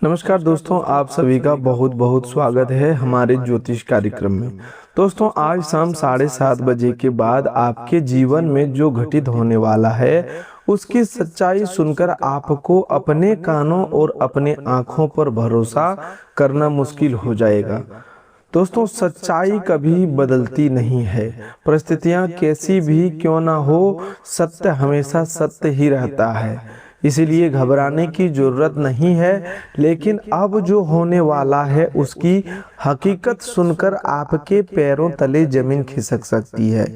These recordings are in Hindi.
नमस्कार दोस्तों, आप सभी का बहुत बहुत स्वागत है हमारे ज्योतिष कार्यक्रम में। दोस्तों, आज शाम 7:30 बजे के बाद आपके जीवन में जो घटित होने वाला है उसकी सच्चाई सुनकर आपको अपने कानों और अपने आंखों पर भरोसा करना मुश्किल हो जाएगा। दोस्तों, सच्चाई कभी बदलती नहीं है। परिस्थितियां कैसी भी क्यों ना हो, सत्य हमेशा सत्य ही रहता है। इसीलिए घबराने की जरूरत नहीं है, लेकिन अब जो होने वाला है उसकी हकीकत सुनकर आपके पैरों तले जमीन खिसक सकती है।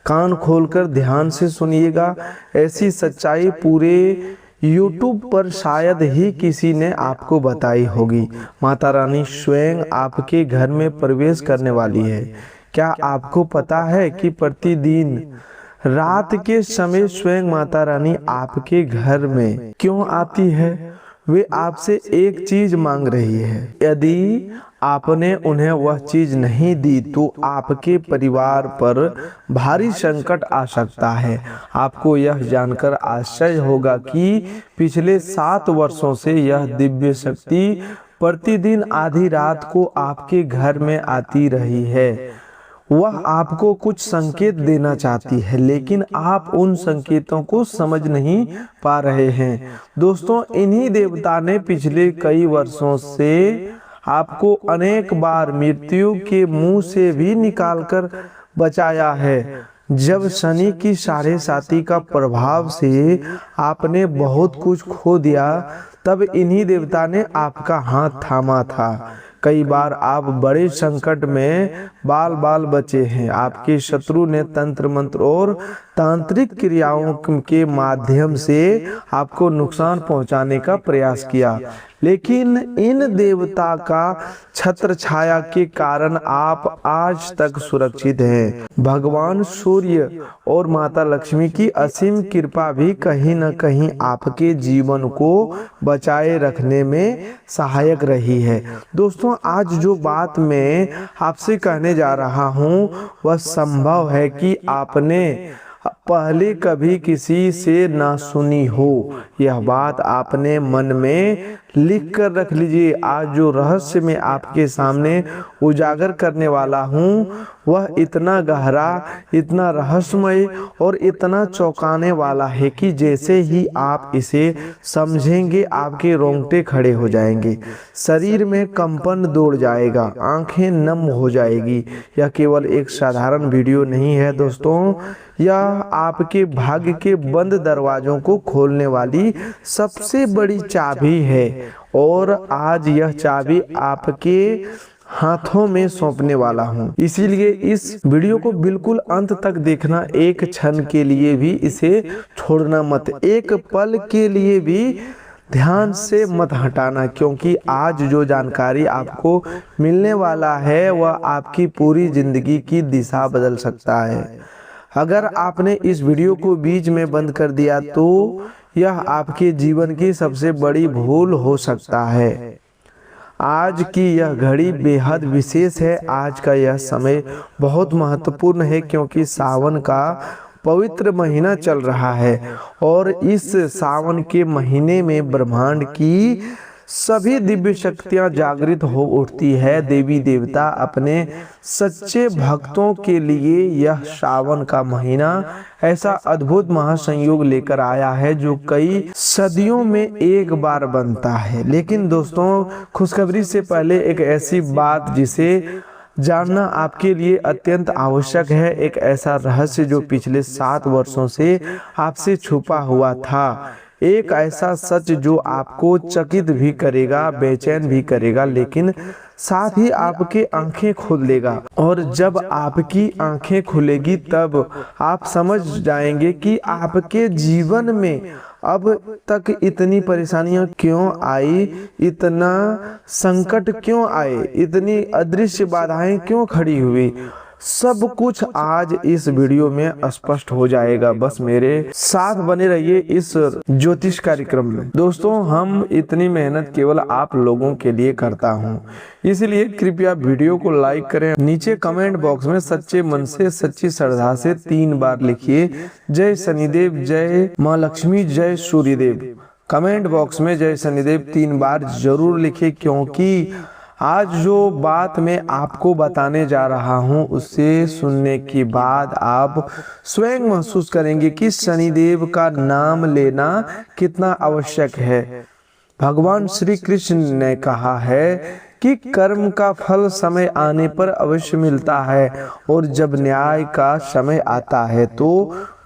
कान खोलकर ध्यान से सुनिएगा। ऐसी सच्चाई पूरे YouTube पर शायद ही किसी ने आपको बताई होगी। माता रानी स्वयं आपके घर में प्रवेश करने वाली है। क्या आपको पता है कि प्रतिदिन रात के समय स्वयं माता रानी आपके घर में क्यों आती है? वे आपसे एक चीज मांग रही है। यदि आपने उन्हें वह चीज नहीं दी तो आपके परिवार पर भारी संकट आ सकता है। आपको यह जानकर आश्चर्य होगा कि पिछले 7 वर्षों से यह दिव्य शक्ति प्रतिदिन आधी रात को आपके घर में आती रही है। वह आपको कुछ संकेत देना चाहती है, लेकिन आप उन संकेतों को समझ नहीं पा रहे हैं। दोस्तों, इन्हीं देवता ने पिछले कई वर्षों से आपको अनेक बार मृत्यु के मुंह से भी निकालकर बचाया है। जब शनि की 7.5 का प्रभाव से आपने बहुत कुछ खो दिया, तब इन्हीं देवता ने आपका हाथ थामा था। कई बार आप बड़े संकट में बाल बाल बचे हैं। आपके शत्रु ने तंत्र मंत्र और तांत्रिक क्रियाओं के माध्यम से आपको नुकसान पहुंचाने का प्रयास किया, लेकिन इन देवता का छत्र छाया के कारण आप आज तक सुरक्षित हैं। भगवान सूर्य और माता लक्ष्मी की असीम कृपा भी कहीं न कहीं आपके जीवन को बचाए रखने में सहायक रही है। दोस्तों, आज जो बात मैं आपसे कहने जा रहा हूँ वह संभव है कि आपने पहले कभी किसी से ना सुनी हो। यह बात आपने मन में लिख कर रख लीजिए। आज जो रहस्य मैं आपके सामने उजागर करने वाला हूँ वह इतना गहरा, इतना रहस्यमय और इतना चौंकाने वाला है कि जैसे ही आप इसे समझेंगे आपके रोंगटे खड़े हो जाएंगे, शरीर में कंपन दौड़ जाएगा, आंखें नम हो जाएगी। यह केवल एक साधारण वीडियो नहीं है दोस्तों, यह आपके भाग्य के बंद दरवाजों को खोलने वाली सबसे बड़ी चाबी है। और आज यह चाबी आपके हाथों में सौंपने वाला हूँ। इसीलिए इस वीडियो को बिल्कुल अंत तक देखना। एक क्षण के लिए भी इसे छोड़ना मत, एक पल के लिए भी ध्यान से मत हटाना, क्योंकि आज जो जानकारी आपको मिलने वाला है वह आपकी पूरी जिंदगी की दिशा बदल सकता है। अगर आपने इस वीडियो को बीच में बंद कर दिया तो यह आपके जीवन की सबसे बड़ी भूल हो सकता है। आज की यह घड़ी बेहद विशेष है। आज का यह समय बहुत महत्वपूर्ण है, क्योंकि सावन का पवित्र महीना चल रहा है और इस सावन के महीने में ब्रह्मांड की सभी दिव्य शक्तियां जागृत हो उठती है। देवी देवता अपने सच्चे भक्तों के लिए यह सावन का महीना ऐसा अद्भुत महासंयोग लेकर आया है जो कई सदियों में एक बार बनता है। लेकिन दोस्तों, खुशखबरी से पहले एक ऐसी बात जिसे जानना आपके लिए अत्यंत आवश्यक है, एक ऐसा रहस्य जो पिछले 7 वर्षों से आपसे छुपा हुआ था, एक ऐसा सच जो आपको चकित भी करेगा, बेचैन भी करेगा, लेकिन साथ ही आपके आंखें खोल देगा। और जब आपकी आंखें खुलेगी तब आप समझ जाएंगे कि आपके जीवन में अब तक इतनी परेशानियां क्यों आई, इतना संकट क्यों आए, इतनी अदृश्य बाधाएं क्यों खड़ी हुई। सब कुछ आज इस वीडियो में स्पष्ट हो जाएगा। बस मेरे साथ बने रहिए इस ज्योतिष कार्यक्रम में। दोस्तों, हम इतनी मेहनत केवल आप लोगों के लिए करता हूं, इसलिए कृपया वीडियो को लाइक करें। नीचे कमेंट बॉक्स में सच्चे मन से, सच्ची श्रद्धा से 3 बार लिखिए, जय शनिदेव, जय माँ लक्ष्मी, जय सूर्यदेव। कमेंट बॉक्स में जय शनिदेव 3 बार जरूर लिखें, क्योंकि आज जो बात मैं आपको बताने जा रहा हूँ उससे सुनने के बाद आप स्वयं महसूस करेंगे कि शनिदेव का नाम लेना कितना आवश्यक है। भगवान श्री कृष्ण ने कहा है कि कर्म का फल समय आने पर अवश्य मिलता है, और जब न्याय का समय आता है तो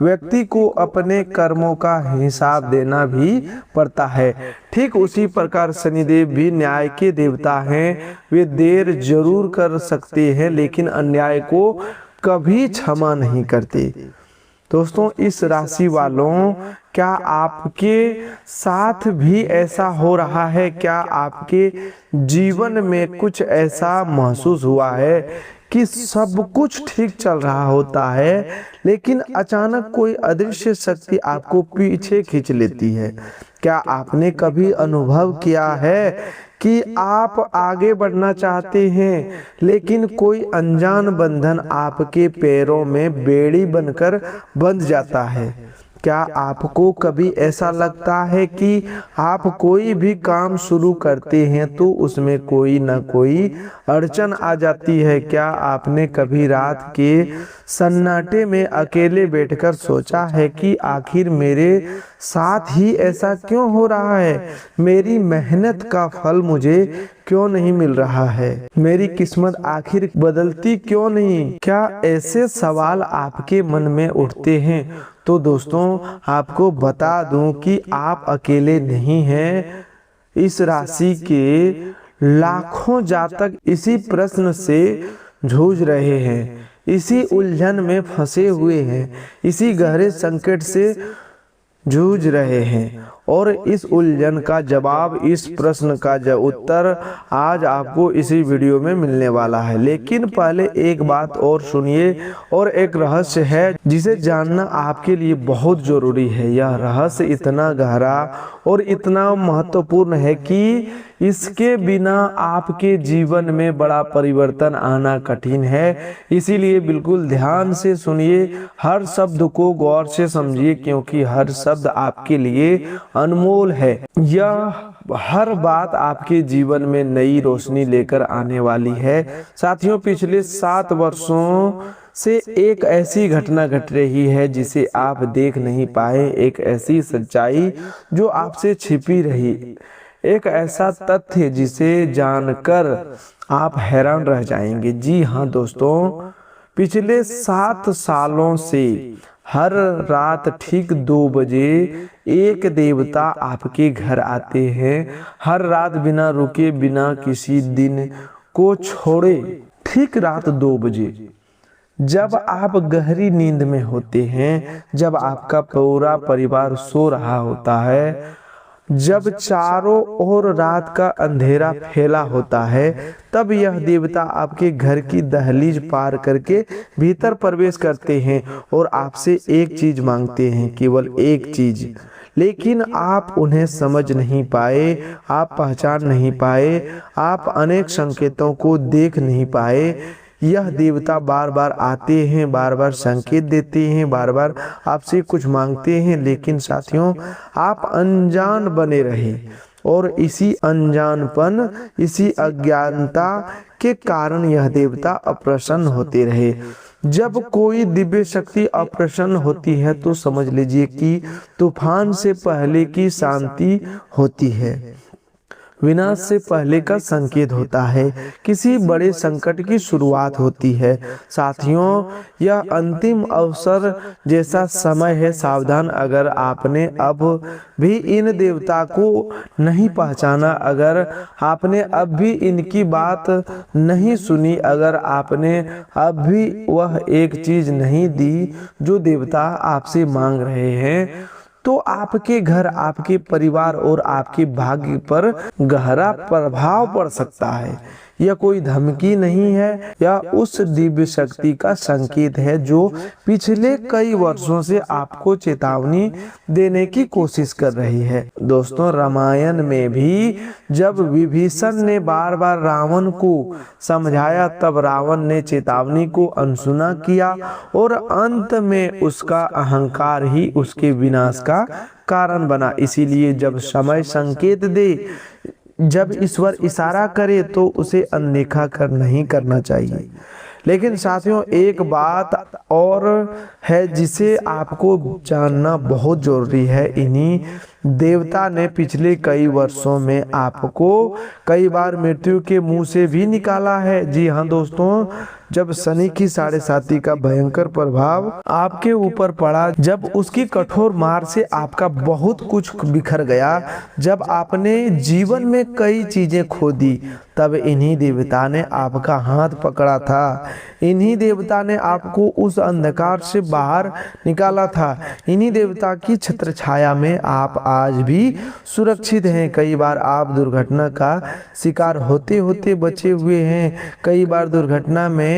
व्यक्ति को अपने कर्मों का हिसाब देना भी पड़ता है। ठीक उसी प्रकार शनिदेव भी न्याय के देवता हैं। वे देर जरूर कर सकते हैं लेकिन अन्याय को कभी क्षमा नहीं करते। दोस्तों, इस राशि वालों, क्या आपके साथ भी ऐसा हो रहा है? क्या आपके जीवन में कुछ ऐसा महसूस हुआ है कि सब कुछ ठीक चल रहा होता है लेकिन अचानक कोई अदृश्य शक्ति आपको पीछे खींच लेती है? क्या आपने कभी अनुभव किया है कि आप आगे बढ़ना चाहते हैं लेकिन कोई अनजान बंधन आपके पैरों में बेड़ी बनकर बंध जाता है? क्या आपको कभी ऐसा लगता है कि आप कोई भी काम शुरू करते हैं तो उसमें कोई ना कोई अड़चन आ जाती है? क्या आपने कभी रात के सन्नाटे में अकेले बैठकर सोचा है कि आखिर मेरे साथ ही ऐसा क्यों हो रहा है? मेरी मेहनत का फल मुझे क्यों नहीं मिल रहा है? मेरी किस्मत आखिर बदलती क्यों नहीं? क्या ऐसे सवाल आपके मन में उठते हैं? तो दोस्तों, आपको बता दूं कि आप अकेले नहीं हैं। इस राशि के लाखों जातक इसी प्रश्न से जूझ रहे हैं, इसी उलझन में फंसे हुए हैं, इसी गहरे संकट से जूझ रहे हैं, और इस उलझन का जवाब, इस प्रश्न का उत्तर आज आपको इसी वीडियो में मिलने वाला है। लेकिन पहले एक बात और सुनिए, और एक रहस्य है जिसे जानना आपके लिए बहुत जरूरी है। यह रहस्य इतना गहरा और इतना महत्वपूर्ण है कि इसके बिना आपके जीवन में बड़ा परिवर्तन आना कठिन है। इसीलिए बिल्कुल ध्यान से सुनिए, हर शब्द को गौर से समझिए, क्योंकि हर शब्द आपके लिए अनमोल है। यह हर बात आपके जीवन में नई रोशनी लेकर आने वाली है। साथियों, पिछले 7 वर्षों से एक ऐसी घटना घट रही है जिसे आप देख नहीं पाए, एक ऐसी सच्चाई जो आपसे छिपी रही, एक ऐसा तथ्य जिसे जानकर आप हैरान रह जाएंगे। जी हाँ दोस्तों, पिछले 7 सालों से हर रात ठीक 2 बजे एक देवता आपके घर आते हैं। हर रात बिना रुके, बिना किसी दिन को छोड़े, ठीक रात 2 बजे, जब आप गहरी नींद में होते हैं, जब आपका पूरा परिवार सो रहा होता है, जब चारों ओर रात का अंधेरा फैला होता है, तब यह देवता आपके घर की दहलीज पार करके भीतर प्रवेश करते हैं और आपसे एक चीज मांगते हैं, केवल एक चीज। लेकिन आप उन्हें समझ नहीं पाए, आप पहचान नहीं पाए, आप अनेक संकेतों को देख नहीं पाए। यह देवता बार बार आते हैं, बार बार संकेत देते हैं, बार बार आपसे कुछ मांगते हैं, लेकिन साथियों, आप अनजान बने रहे, और इसी अनजानपन, इसी अज्ञानता के कारण यह देवता अप्रसन्न होते रहे। जब कोई दिव्य शक्ति अप्रसन्न होती है तो समझ लीजिए कि तूफान से पहले की शांति होती है, विनाश से पहले का संकेत होता है, किसी बड़े संकट की शुरुआत होती है। साथियों, यह अंतिम अवसर जैसा समय है। सावधान, अगर आपने अब भी इन देवता को नहीं पहचाना, अगर आपने अब भी इनकी बात नहीं सुनी, अगर आपने अब भी वह एक चीज नहीं दी जो देवता आपसे मांग रहे हैं, तो आपके घर, आपके परिवार और आपके भाग्य पर गहरा प्रभाव पड़ सकता है। यह कोई धमकी नहीं है, यह उस दिव्य शक्ति का संकेत है जो पिछले कई वर्षों से आपको चेतावनी देने की कोशिश कर रही है। दोस्तों, रामायण में भी जब विभीषण ने बार बार रावण को समझाया, तब रावण ने चेतावनी को अनसुना किया और अंत में उसका अहंकार ही उसके विनाश का कारण बना। इसीलिए जब समय संकेत दे, जब ईश्वर इशारा करे तो उसे अनदेखा कर नहीं करना चाहिए। लेकिन साथियों, एक बात और है जिसे आपको जानना बहुत जरूरी है। इन्हीं देवता ने पिछले कई वर्षों में आपको कई बार मृत्यु के मुंह से भी निकाला है। जी हाँ दोस्तों, जब शनि की 7.5 का भयंकर प्रभाव आपके ऊपर पड़ा, जब उसकी कठोर मार से आपका बहुत कुछ बिखर गया, जब आपने जीवन में कई चीजें खो दी, तब इन्हीं देवता ने आपका हाथ पकड़ा था। इन्हीं देवता ने आपको उस अंधकार से बाहर निकाला था। इन्हीं देवता की छत्र छाया में आप आज भी सुरक्षित हैं। कई बार आप दुर्घटना का शिकार होते होते बचे हुए हैं। कई बार दुर्घटना में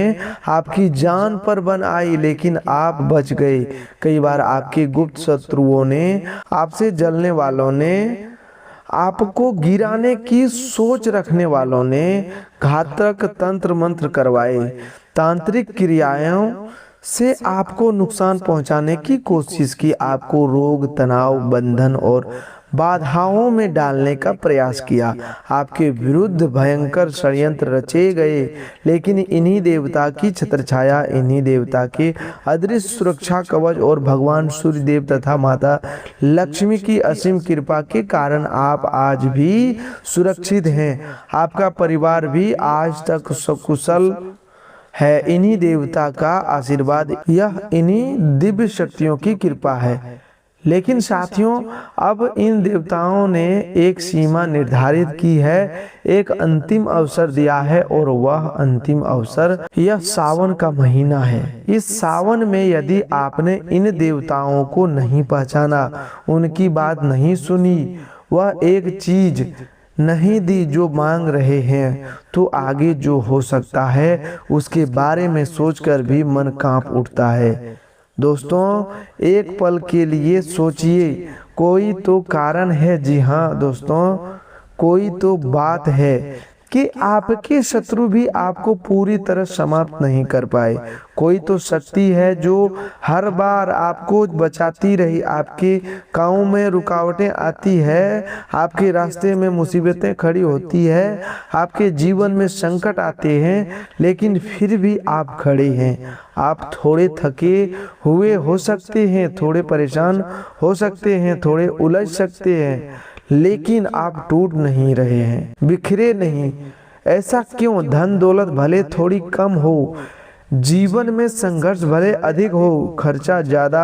आपकी जान पर बन आई, लेकिन आप बच गए। कई बार आपके गुप्त शत्रुओं ने, आपसे जलने वालों ने, आपको गिराने की सोच रखने वालों ने घातक तंत्र मंत्र करवाए, तांत्रिक क्रियाओं से आपको नुकसान पहुंचाने की कोशिश की, आपको रोग, तनाव, बंधन और बाधाओं में डालने का प्रयास किया। आपके विरुद्ध भयंकर षड्यंत्र रचे गए, लेकिन इन्हीं देवता की छत्रछाया, इन्हीं देवता के अदृश्य सुरक्षा कवच और भगवान सूर्य देव तथा माता लक्ष्मी की असीम कृपा के कारण आप आज भी सुरक्षित हैं। आपका परिवार भी आज तक सकुशल है। इन्हीं देवता का आशीर्वाद, यह इन्हीं दिव्य शक्तियों की कृपा है। लेकिन साथियों, अब इन देवताओं ने एक सीमा निर्धारित की है, एक अंतिम अवसर दिया है, और वह अंतिम अवसर यह सावन का महीना है। इस सावन में यदि आपने इन देवताओं को नहीं पहचाना, उनकी बात नहीं सुनी, वह एक चीज नहीं दी जो मांग रहे हैं, तो आगे जो हो सकता है उसके बारे में सोचकर भी मन कांप उठता है। दोस्तों, एक पल के लिए सोचिए, कोई तो कारण है। जी हाँ दोस्तों, कोई तो बात है कि आपके शत्रु भी आपको पूरी तरह समाप्त नहीं कर पाए। कोई तो शक्ति है जो हर बार आपको बचाती रही। आपके काम में रुकावटें आती है, आपके रास्ते में मुसीबतें खड़ी होती है, आपके जीवन में संकट आते हैं, लेकिन फिर भी आप खड़े हैं। आप थोड़े थके हुए हो सकते हैं, थोड़े परेशान हो सकते हैं, थोड़े उलझ सकते हैं, लेकिन आप टूट नहीं रहे हैं, बिखरे नहीं। ऐसा क्यों? धन दौलत भले थोड़ी कम हो, जीवन में संघर्ष भले अधिक हो, खर्चा ज्यादा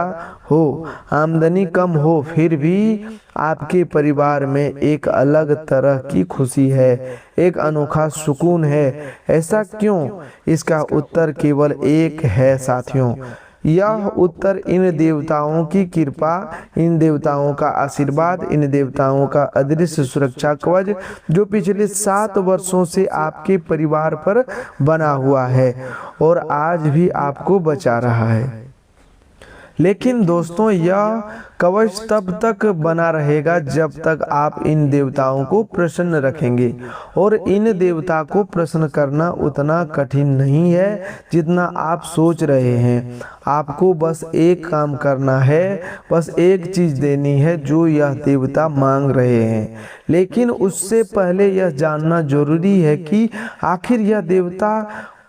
हो, आमदनी कम हो, फिर भी आपके परिवार में एक अलग तरह की खुशी है, एक अनोखा सुकून है। ऐसा क्यों? इसका उत्तर केवल एक है साथियों। यह उत्तर इन देवताओं की कृपा, इन देवताओं का आशीर्वाद, इन देवताओं का अदृश्य सुरक्षा कवच जो पिछले 7 वर्षों से आपके परिवार पर बना हुआ है और आज भी आपको बचा रहा है। लेकिन दोस्तों, यह कवच तब तक बना रहेगा जब तक आप इन देवताओं को प्रसन्न रखेंगे, और इन देवता को प्रसन्न करना उतना कठिन नहीं है जितना आप सोच रहे हैं। आपको बस एक काम करना है, बस एक चीज देनी है जो यह देवता मांग रहे हैं। लेकिन उससे पहले यह जानना जरूरी है कि आखिर यह देवता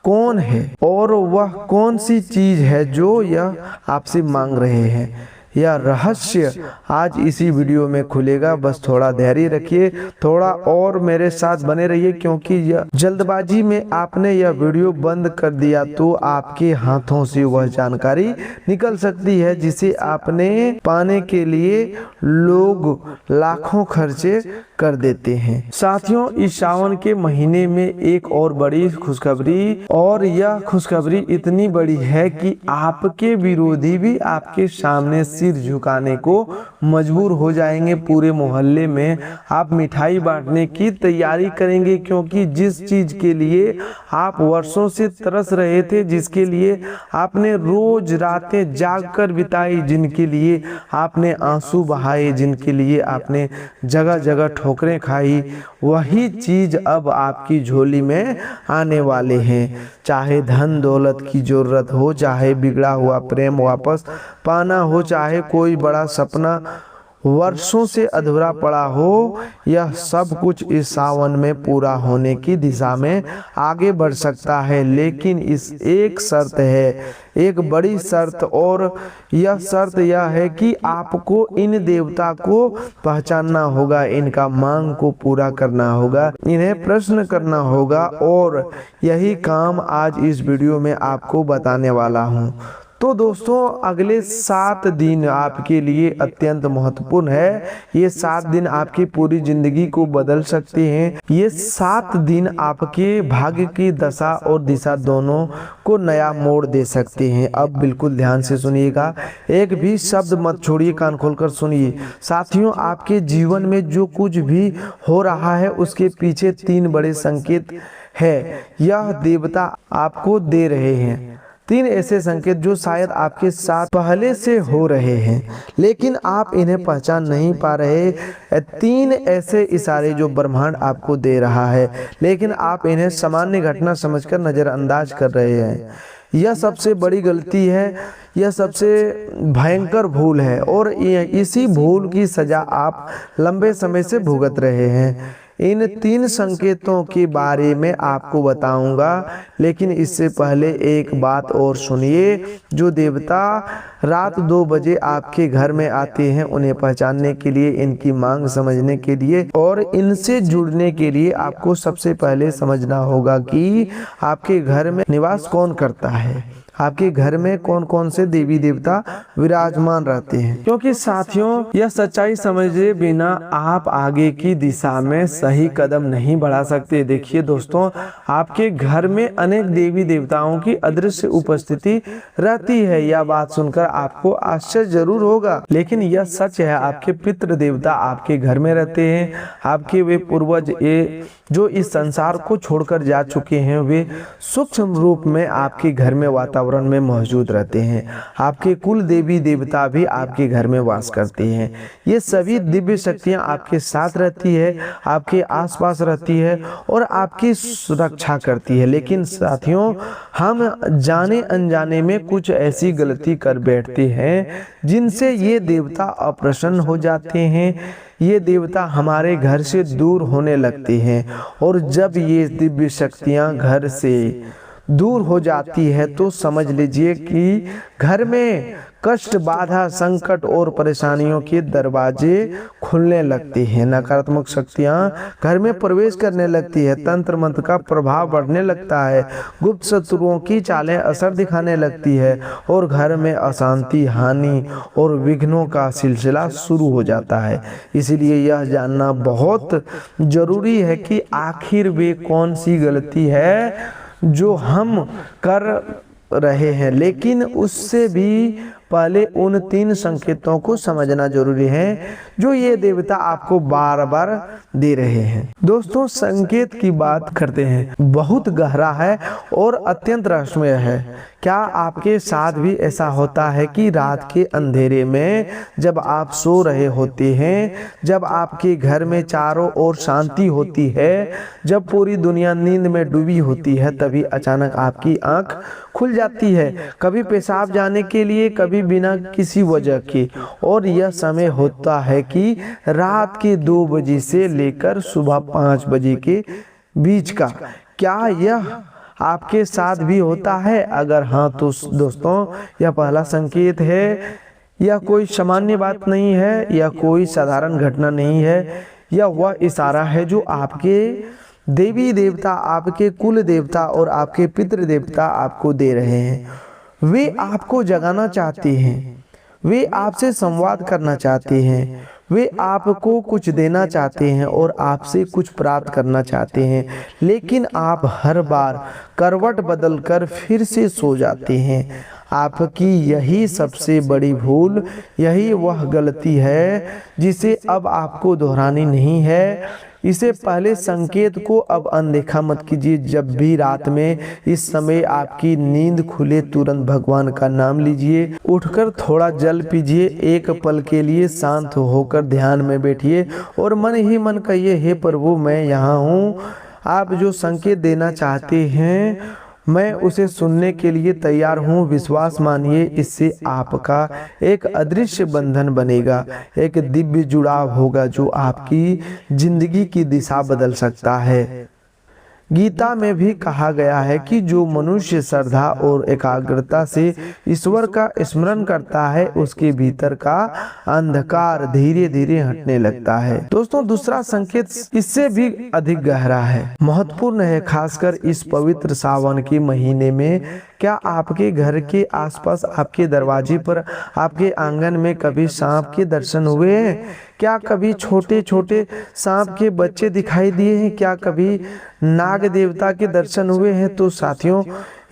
कौन है और वह कौन सी चीज है जो यह आपसे मांग रहे हैं। यह रहस्य आज इसी वीडियो में खुलेगा। बस थोड़ा धैर्य रखिए, थोड़ा और मेरे साथ बने रहिए, क्योंकि यह जल्दबाजी में आपने यह वीडियो बंद कर दिया तो आपके हाथों से वह जानकारी निकल सकती है जिसे आपने पाने के लिए लोग लाखों खर्चे कर देते हैं। साथियों, इस सावन के महीने में एक और बड़ी खुशखबरी, और यह खुशखबरी इतनी बड़ी है कि आपके विरोधी भी आपके सामने सिर झुकाने को मजबूर हो जाएंगे। पूरे मोहल्ले में आप मिठाई बांटने की तैयारी करेंगे, क्योंकि जिस चीज के लिए आप वर्षों से तरस रहे थे, जिसके लिए आपने रोज रातें जागकर बिताई, जिनके लिए आपने आंसू बहाए, जिनके लिए आपने जगह जगह ठोकरें खाई, वही चीज अब आपकी झोली में आने वाले हैं। चाहे धन दौलत की जरूरत हो, चाहे बिगड़ा हुआ प्रेम वापस पाना हो, चाहे कोई बड़ा सपना वर्षों से अधूरा पड़ा हो, यह सब कुछ इस सावन में पूरा होने की दिशा में आगे बढ़ सकता है। लेकिन इस एक शर्त है, एक बड़ी शर्त, और यह शर्त यह है कि आपको इन देवता को पहचानना होगा, इनका मांग को पूरा करना होगा, इन्हें प्रश्न करना होगा, और यही काम आज इस वीडियो में आपको बताने वाला हूँ। तो दोस्तों, अगले 7 दिन आपके लिए अत्यंत महत्वपूर्ण है। ये 7 दिन आपकी पूरी जिंदगी को बदल सकते हैं। ये 7 दिन आपके भाग्य की दशा और दिशा दोनों को नया मोड़ दे सकते हैं। अब बिल्कुल ध्यान से सुनिएगा, एक भी शब्द मत छोड़िए, कान खोलकर सुनिए। साथियों, आपके जीवन में जो कुछ भी हो रहा है उसके पीछे 3 बड़े संकेत है, यह देवता आपको दे रहे हैं। 3 ऐसे संकेत जो शायद आपके साथ पहले से हो रहे हैं, लेकिन आप इन्हें पहचान नहीं पा रहे। 3 ऐसे इशारे जो ब्रह्मांड आपको दे रहा है, लेकिन आप इन्हें सामान्य घटना समझकर नजरअंदाज कर रहे हैं। यह सबसे बड़ी गलती है, यह सबसे भयंकर भूल है, और इसी भूल की सजा आप लंबे समय से भुगत रहे हैं। इन 3 संकेतों के बारे में आपको बताऊंगा, लेकिन इससे पहले एक बात और सुनिए। जो देवता रात 2 बजे आपके घर में आते हैं, उन्हें पहचानने के लिए, इनकी मांग समझने के लिए और इनसे जुड़ने के लिए आपको सबसे पहले समझना होगा कि आपके घर में निवास कौन करता है, आपके घर में कौन कौन से देवी देवता विराजमान रहते हैं। क्योंकि साथियों, यह सच्चाई समझे बिना आप आगे की दिशा में सही कदम नहीं बढ़ा सकते। देखिए दोस्तों, आपके घर में अनेक देवी देवताओं की अदृश्य उपस्थिति रहती है। यह बात सुनकर आपको आश्चर्य जरूर होगा, लेकिन यह सच है। आपके पितृ देवता आपके घर में रहते हैं। आपके वे पूर्वज जो इस संसार को छोड़कर जा चुके हैं, वे सूक्ष्म रूप में आपके घर में वातावरण में मौजूद रहते हैं। आपके कुल देवी देवता भी आपके घर में वास करते हैं। ये सभी दिव्य शक्तियां आपके साथ रहती है, आपके आसपास रहती है और आपकी सुरक्षा करती है। लेकिन साथियों, हम जाने अनजाने में कुछ ऐसी गलती कर बैठते हैं जिनसे ये देवता अप्रसन्न हो जाते हैं। ये देवता हमारे घर से दूर होने लगते हैं, और जब ये दिव्य शक्तियां घर से दूर हो जाती है तो समझ लीजिए कि घर में कष्ट, बाधा, संकट और परेशानियों के दरवाजे खुलने लगते हैं। नकारात्मक शक्तियां घर में प्रवेश करने लगती है, तंत्र मंत्र का प्रभाव बढ़ने लगता है, गुप्त शत्रुओं की चालें असर दिखाने लगती है, और घर में अशांति, हानि और विघ्नों का सिलसिला शुरू हो जाता है। इसीलिए यह जानना बहुत जरूरी है कि आखिर वे कौन सी गलती है जो हम कर रहे हैं। लेकिन उससे भी पहले उन 3 संकेतों को समझना जरूरी है जो ये देवता आपको बार बार दे रहे हैं। दोस्तों, संकेत की बात करते हैं, बहुत गहरा है और अत्यंत रहस्यमय है। क्या आपके साथ भी ऐसा होता है कि रात के अंधेरे में जब आप सो रहे होते हैं, जब आपके घर में चारों ओर शांति होती है, जब पूरी दुनिया नींद में डूबी होती है, तभी अचानक आपकी आंख खुल जाती है, कभी पेशाब जाने के लिए, कभी बिना किसी वजह के, और यह समय होता है कि रात के 2 बजे से लेकर सुबह 5 बजे के बीच का। क्या यह आपके साथ भी होता है? अगर हाँ तो दोस्तों, यह पहला संकेत है। यह कोई सामान्य बात नहीं है, यह कोई साधारण घटना नहीं है। यह वह इशारा है जो आपके देवी देवता, आपके कुल देवता और आपके पितृ देवता आपको दे रहे हैं। वे आपको जगाना चाहते हैं, वे आपसे संवाद करना चाहते हैं, वे आपको कुछ देना चाहते हैं और आपसे कुछ प्राप्त करना चाहते हैं, लेकिन आप हर बार करवट बदलकर फिर से सो जाते हैं। आपकी यही सबसे बड़ी भूल, यही वह गलती है जिसे अब आपको दोहरानी नहीं है। इसे पहले संकेत को अब अनदेखा मत कीजिए। जब भी रात में इस समय आपकी नींद खुले तुरंत भगवान का नाम लीजिए, उठकर थोड़ा जल पीजिए, एक पल के लिए शांत होकर ध्यान में बैठिए और मन ही मन कहिए, हे प्रभु मैं यहाँ हूँ। आप जो संकेत देना चाहते हैं मैं उसे सुनने के लिए तैयार हूँ। विश्वास मानिए, इससे आपका एक अदृश्य बंधन बनेगा, एक दिव्य जुड़ाव होगा जो आपकी जिंदगी की दिशा बदल सकता है। गीता में भी कहा गया है कि जो मनुष्य श्रद्धा और एकाग्रता से ईश्वर का स्मरण करता है उसके भीतर का अंधकार धीरे धीरे हटने लगता है। दोस्तों, दूसरा संकेत इससे भी अधिक गहरा है, महत्वपूर्ण है, खासकर इस पवित्र सावन के महीने में। क्या आपके घर के आसपास, आपके दरवाजे पर, आपके आंगन में कभी सांप के दर्शन हुए हैं? क्या कभी छोटे छोटे सांप के बच्चे दिखाई दिए हैं? क्या कभी नाग देवता के दर्शन हुए हैं? तो साथियों,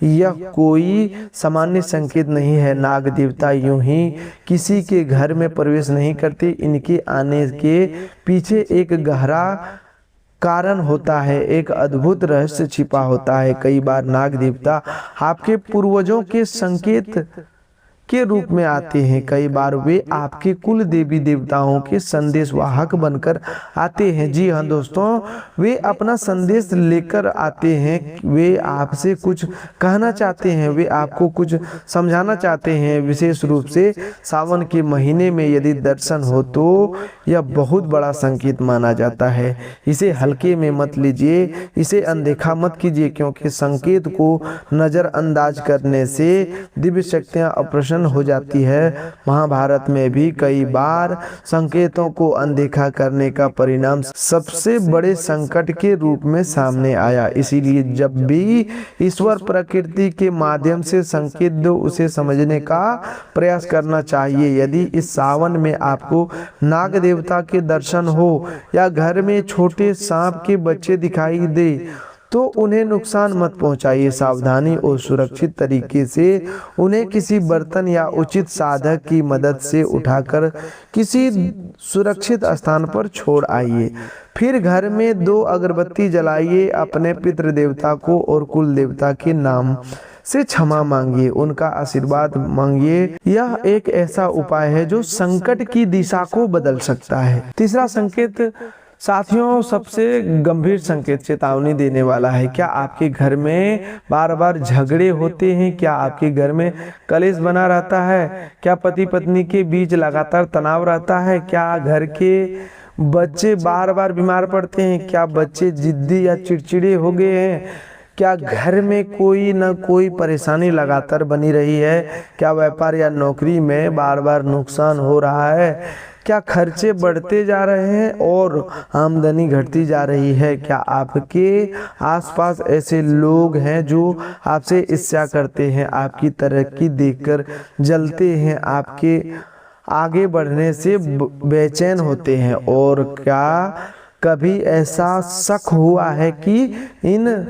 यह कोई सामान्य संकेत नहीं है। नाग देवता यूं ही किसी के घर में प्रवेश नहीं करते। इनके आने के पीछे एक गहरा कारण होता है, एक अद्भुत रहस्य छिपा होता है। कई बार नाग देवता आपके पूर्वजों के संकेत के रूप में आते हैं। कई बार वे आपके कुल देवी देवताओं के संदेशवाहक बनकर आते हैं। जी हाँ दोस्तों, वे अपना संदेश लेकर आते हैं। वे आपसे कुछ कहना चाहते हैं, वे आपको कुछ समझाना चाहते हैं। विशेष रूप से सावन के महीने में यदि दर्शन हो तो यह बहुत बड़ा संकेत माना जाता है। इसे हल्के में मत लीजिए, इसे अनदेखा मत कीजिए, क्योंकि संकेत को नजरअंदाज करने से दिव्य शक्तियां अप्रसन्न हो जाती है। महाभारत में भी कई बार संकेतों को अनदेखा करने का परिणाम सबसे बड़े संकट के रूप में सामने आया। इसीलिए जब भी ईश्वर प्रकृति के माध्यम से संकेत दो, उसे समझने का प्रयास करना चाहिए। यदि इस सावन में आपको नाग देवता के दर्शन हो या घर में छोटे सांप के बच्चे दिखाई दे तो उन्हें नुकसान मत पहुंचाइए। सावधानी और सुरक्षित तरीके से उन्हें किसी बर्तन या उचित साधक की मदद से उठाकर किसी सुरक्षित स्थान पर छोड़ आइए। फिर घर में 2 अगरबत्ती जलाइए, अपने पितृ देवता को और कुल देवता के नाम से क्षमा मांगिए, उनका आशीर्वाद मांगिए। यह एक ऐसा उपाय है जो संकट की दिशा को बदल सकता है। तीसरा संकेत साथियों, सबसे गंभीर संकेत, चेतावनी देने वाला है। क्या आपके घर में बार बार झगड़े होते हैं? क्या आपके घर में कलेश बना रहता है? क्या पति पत्नी के बीच लगातार तनाव रहता है? क्या घर के बच्चे बार बार बीमार पड़ते हैं? क्या बच्चे जिद्दी या चिड़चिड़े हो गए हैं? क्या घर में कोई न कोई परेशानी लगातार बनी रही है? क्या व्यापार या नौकरी में बार बार नुकसान हो रहा है? क्या खर्चे बढ़ते जा रहे हैं और आमदनी घटती जा रही है? क्या आपके आसपास ऐसे लोग हैं जो आपसे ईर्ष्या करते हैं, आपकी तरक्की देखकर जलते हैं, आपके आगे बढ़ने से बेचैन होते हैं? और क्या कभी ऐसा शक हुआ है कि इन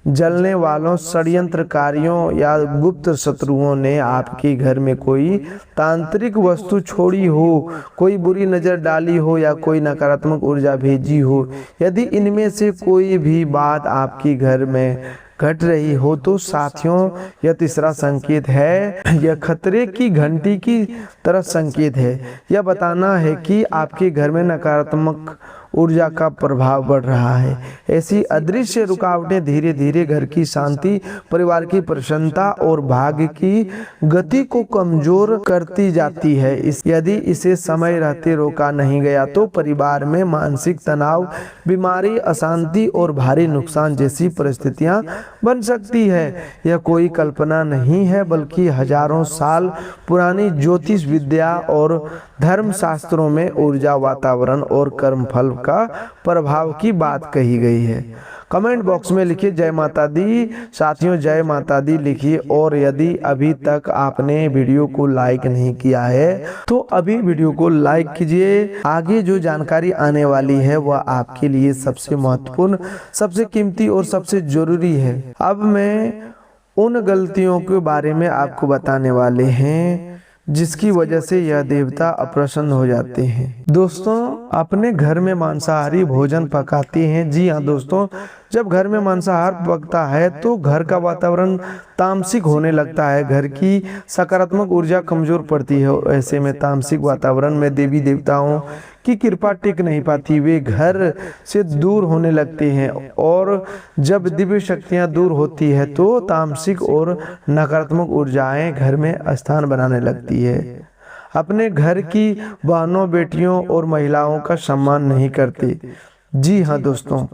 जलने वालों, षड्यंत्रकारियों या गुप्त शत्रुओं ने आपके घर में कोई तांत्रिक वस्तु छोड़ी हो, कोई बुरी नज़र डाली हो या कोई नकारात्मक ऊर्जा भेजी हो? यदि इनमें से कोई भी बात आपके घर में घट रही हो तो साथियों, यह तीसरा संकेत है। यह खतरे की घंटी की तरह संकेत है। यह बताना है कि आपके घर में नकारात्मक ऊर्जा का प्रभाव बढ़ रहा है। ऐसी अदृश्य रुकावटें धीरे धीरे घर की शांति, परिवार की प्रसन्नता और भाग्य की गति को कमजोर करती जाती है। यदि इसे समय रहते रोका नहीं गया तो परिवार में मानसिक तनाव, बीमारी, अशांति और भारी नुकसान जैसी परिस्थितियां बन सकती है। यह कोई कल्पना नहीं है, बल्कि हजारों साल पुरानी ज्योतिष विद्या और धर्म शास्त्रों में ऊर्जा, वातावरण और कर्मफल का प्रभाव की बात कही गई है। कमेंट बॉक्स में लिखिए जय माता दी। साथियों, जय माता दी लिखिए। और यदि अभी तक आपने वीडियो को लाइक नहीं किया है तो अभी वीडियो को लाइक कीजिए। आगे जो जानकारी आने वाली है वह आपके लिए सबसे महत्वपूर्ण, सबसे कीमती और सबसे जरूरी है। अब मैं उन गलतियों के बारे में आपको बताने वाले हैं जिसकी वजह से यह देवता अप्रसन्न हो जाते हैं। दोस्तों, अपने घर में मांसाहारी भोजन पकाते हैं। जी हाँ दोस्तों, जब घर में मांसाहार पकता है तो घर का वातावरण तामसिक होने लगता है, घर की सकारात्मक ऊर्जा कमजोर पड़ती है। ऐसे में तामसिक वातावरण में देवी देवताओं की कृपा टिक नहीं पाती, वे घर से दूर होने लगते हैं। और जब दिव्य शक्तियां दूर होती है तो तामसिक और नकारात्मक ऊर्जाएं घर में स्थान बनाने लगती है। अपने घर की बहनों, बेटियों और महिलाओं का सम्मान नहीं करते। जी हाँ दोस्तों,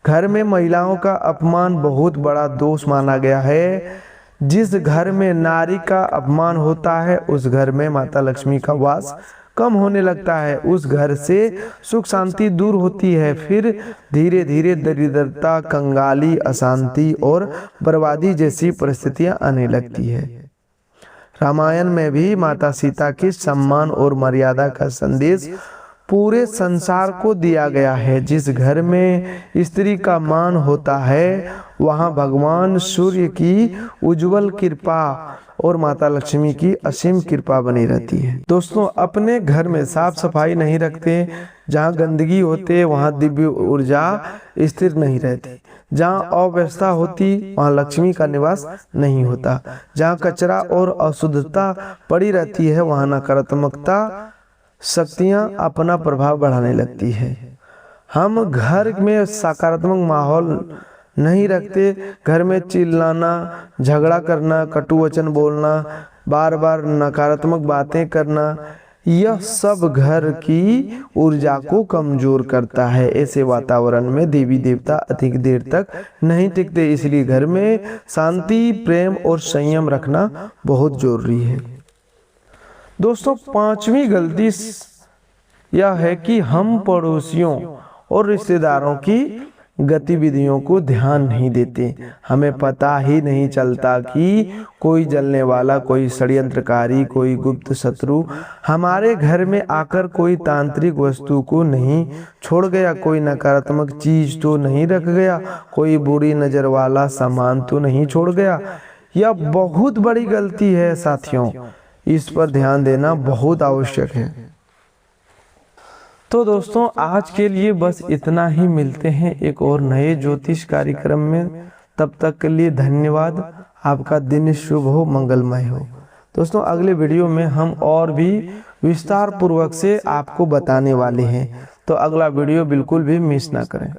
घर में महिलाओं का अपमान बहुत बड़ा दोष माना गया है। जिस घर में नारी का अपमान होता है उस घर में माता लक्ष्मी का वास कम होने लगता है, उस घर से सुख शांति दूर होती है। फिर धीरे धीरे दरिद्रता, कंगाली, अशांति और बर्बादी जैसी परिस्थितियां आने लगती है। रामायण में भी माता सीता के सम्मान और मर्यादा का संदेश पूरे संसार को दिया गया है। जिस घर में स्त्री का मान होता है वहां भगवान सूर्य की उज्जवल कृपा और माता लक्ष्मी की असीम कृपा बनी रहती है। दोस्तों, अपने घर में साफ सफाई नहीं रखते, जहाँ गंदगी होते वहाँ दिव्य ऊर्जा स्थिर नहीं रहती। जहाँ अव्यवस्था होती वहाँ लक्ष्मी का निवास नहीं होता। जहाँ कचरा और अशुद्धता पड़ी रहती है वहाँ नकारात्मकता शक्तियाँ अपना प्रभाव बढ़ाने लगती है। हम घर में सकारात्मक माहौल नहीं रखते, घर में चिल्लाना, झगड़ा करना, कटु वचन बोलना, बार बार नकारात्मक बातें करना, यह सब घर की ऊर्जा को कमजोर करता है। ऐसे वातावरण में देवी देवता अधिक देर तक नहीं टिकते, इसलिए घर में शांति, प्रेम और संयम रखना बहुत जरूरी है। दोस्तों, पांचवी गलती यह है कि हम पड़ोसियों और रिश्तेदारों की गतिविधियों को ध्यान नहीं देते। हमें पता ही नहीं चलता कि कोई जलने वाला, कोई षड्यंत्रकारी, कोई गुप्त शत्रु हमारे घर में आकर कोई तांत्रिक वस्तु को नहीं छोड़ गया, कोई नकारात्मक चीज तो नहीं रख गया, कोई बुरी नजर वाला सामान तो नहीं छोड़ गया। यह बहुत बड़ी गलती है साथियों, इस पर ध्यान देना बहुत आवश्यक है। तो दोस्तों, आज के लिए बस इतना ही। मिलते हैं एक और नए ज्योतिष कार्यक्रम में। तब तक के लिए धन्यवाद। आपका दिन शुभ हो, मंगलमय हो। दोस्तों, अगले वीडियो में हम और भी विस्तार पूर्वक से आपको बताने वाले हैं, तो अगला वीडियो बिल्कुल भी मिस ना करें।